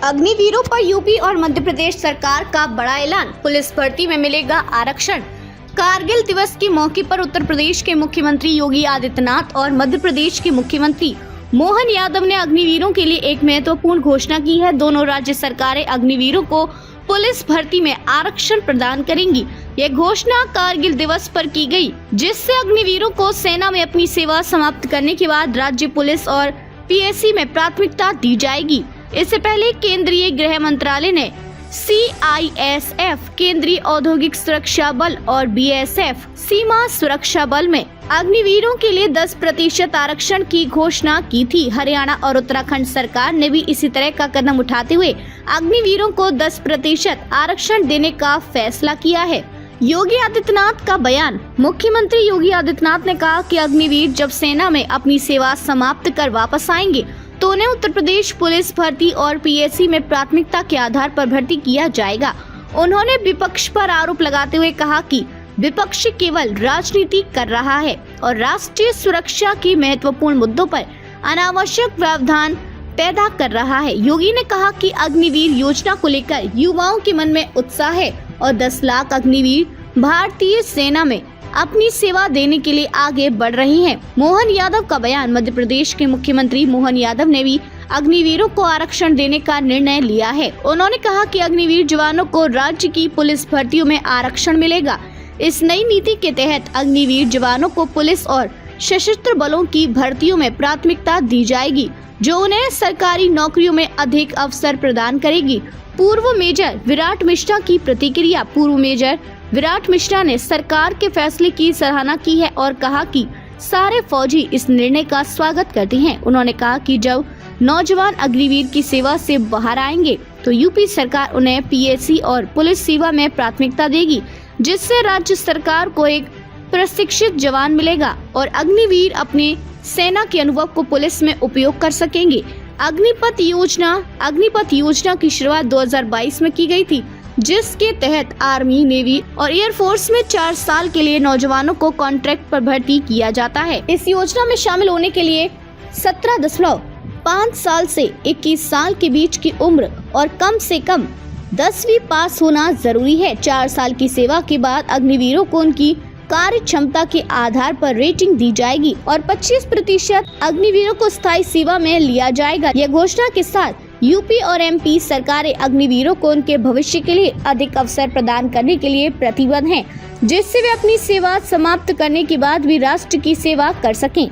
अग्निवीरों पर यूपी और मध्य प्रदेश सरकार का बड़ा ऐलान, पुलिस भर्ती में मिलेगा आरक्षण। कारगिल दिवस के मौके पर उत्तर प्रदेश के मुख्यमंत्री योगी आदित्यनाथ और मध्य प्रदेश के मुख्यमंत्री मोहन यादव ने अग्निवीरों के लिए एक महत्वपूर्ण घोषणा की है। दोनों राज्य सरकारें अग्निवीरों को पुलिस भर्ती में आरक्षण प्रदान करेंगी। यह घोषणा कारगिल दिवस पर की गई, जिससे अग्निवीरों को सेना में अपनी सेवा समाप्त करने के बाद राज्य पुलिस और पीएसी में प्राथमिकता दी जाएगी। इससे पहले केंद्रीय गृह मंत्रालय ने CISF केंद्रीय औद्योगिक सुरक्षा बल और BSF सीमा सुरक्षा बल में अग्निवीरों के लिए 10% आरक्षण की घोषणा की थी। हरियाणा और उत्तराखंड सरकार ने भी इसी तरह का कदम उठाते हुए अग्निवीरों को 10% आरक्षण देने का फैसला किया है। योगी आदित्यनाथ का बयान। मुख्यमंत्री योगी आदित्यनाथ ने कहा कि अग्निवीर जब सेना में अपनी सेवा समाप्त कर वापस आएंगे तो उन्हें उत्तर प्रदेश पुलिस भर्ती और PSC में प्राथमिकता के आधार पर भर्ती किया जाएगा। उन्होंने विपक्ष पर आरोप लगाते हुए कहा कि विपक्ष केवल राजनीति कर रहा है और राष्ट्रीय सुरक्षा के महत्वपूर्ण मुद्दों पर अनावश्यक व्यवधान पैदा कर रहा है। योगी ने कहा कि अग्निवीर योजना को लेकर युवाओं के मन में उत्साह है और 10 लाख अग्निवीर भारतीय सेना में अपनी सेवा देने के लिए आगे बढ़ रही हैं। मोहन यादव का बयान। मध्य प्रदेश के मुख्यमंत्री मोहन यादव ने भी अग्निवीरों को आरक्षण देने का निर्णय लिया है। उन्होंने कहा कि अग्निवीर जवानों को राज्य की पुलिस भर्तियों में आरक्षण मिलेगा। इस नई नीति के तहत अग्निवीर जवानों को पुलिस और सशस्त्र बलों की भर्तियों में प्राथमिकता दी जाएगी, जो उन्हें सरकारी नौकरियों में अधिक अवसर प्रदान करेगी। पूर्व मेजर विराट मिश्रा की प्रतिक्रिया। पूर्व मेजर विराट मिश्रा ने सरकार के फैसले की सराहना की है और कहा कि सारे फौजी इस निर्णय का स्वागत करते हैं। उन्होंने कहा कि जब नौजवान अग्निवीर की सेवा से बाहर आएंगे तो यूपी सरकार उन्हें PSC और पुलिस सेवा में प्राथमिकता देगी, जिससे राज्य सरकार को एक प्रशिक्षित जवान मिलेगा और अग्निवीर अपने सेना के अनुभव को पुलिस में उपयोग कर सकेंगे। अग्निपथ योजना की शुरुआत 2022 में की गई थी, जिसके तहत आर्मी, नेवी और एयरफोर्स में 4 साल के लिए नौजवानों को कॉन्ट्रैक्ट पर भर्ती किया जाता है। इस योजना में शामिल होने के लिए 17.5 साल से 21 साल के बीच की उम्र और कम से कम 10वीं पास होना जरूरी है। 4 साल की सेवा के बाद अग्निवीरों को उनकी कार्य क्षमता के आधार पर रेटिंग दी जाएगी और 25% अग्निवीरों को स्थायी सेवा में लिया जाएगा। यह घोषणा के साथ यूपी और MP सरकारें अग्निवीरों को उनके भविष्य के लिए अधिक अवसर प्रदान करने के लिए प्रतिबद्ध हैं, जिससे वे अपनी सेवा समाप्त करने के बाद भी राष्ट्र की सेवा कर सकें।